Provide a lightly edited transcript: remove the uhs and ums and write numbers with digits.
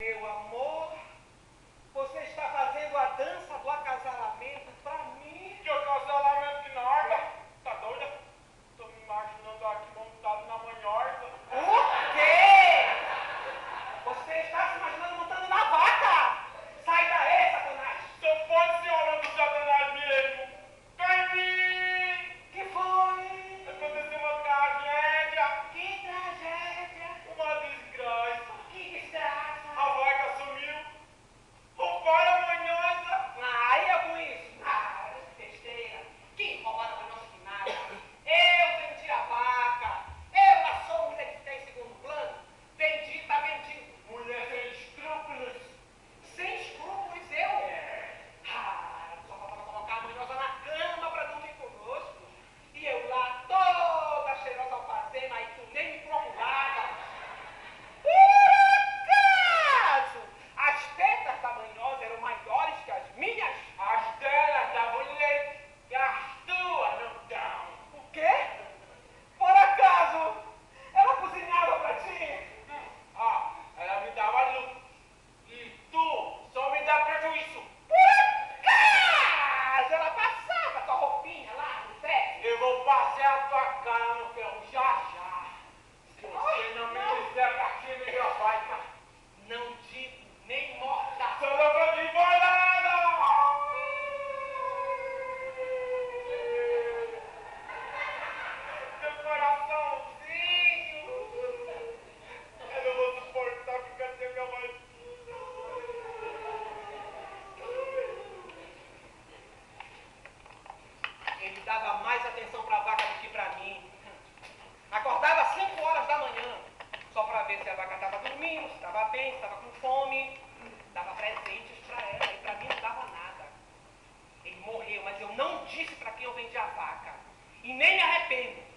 Meu amor, você está fazendo a dança do acasalamento pra mim? Que acasalamento que nada? Tá doida? Tô me imaginando aqui montado na manhorda. O quê? Você está se imaginando montando na vaca? Sai daí, Satanás! Só pode ser hora do Satanás mesmo. Caimim! Que foi? Aconteceu uma tragédia. Que tragédia! Uma desgraça. Que desgraça! A vaca sumiu. Roubaram a manhosa. Ai, é com isso? Ah, besteira. Que roubada foi nossa que nada. Eu vendi a vaca. Eu não sou mulher que tem segundo plano. Vendi, tá vendido. Mulher sem escrúpulos. Sem escrúpulos, eu? Ah, só faltava colocar a manhosa na cama pra dormir conosco. E eu lá, toda cheirosa alfazema, e tu nem me procurava. Por acaso, as tetas da manhosa eram maiores que as minhas? As delas davam leite e as tuas não dão. O quê? Por acaso, ela cozinhava pra ti? Ah, ela me dava lucro. E tu só me dá prejuízo. Por acaso, ela passava tua roupinha lá no pé? Eu vou passear a tua cara no ferro já já. Se você não me disser pra que me vai, Não digo nem morta. sou louco de bolada! Meu coraçãozinho! Eu não vou suportar ficar sem minha mãe. Ele dava mais atenção pra vaca do que pra mim. Acordava às 5 horas da manhã, só pra ver se a vaca estava dormindo, se estava bem, se estava com fome. Dava presentes pra ela e pra mim não dava nada. Ele morreu, mas eu não disse pra quem eu vendi a vaca. E nem me arrependo.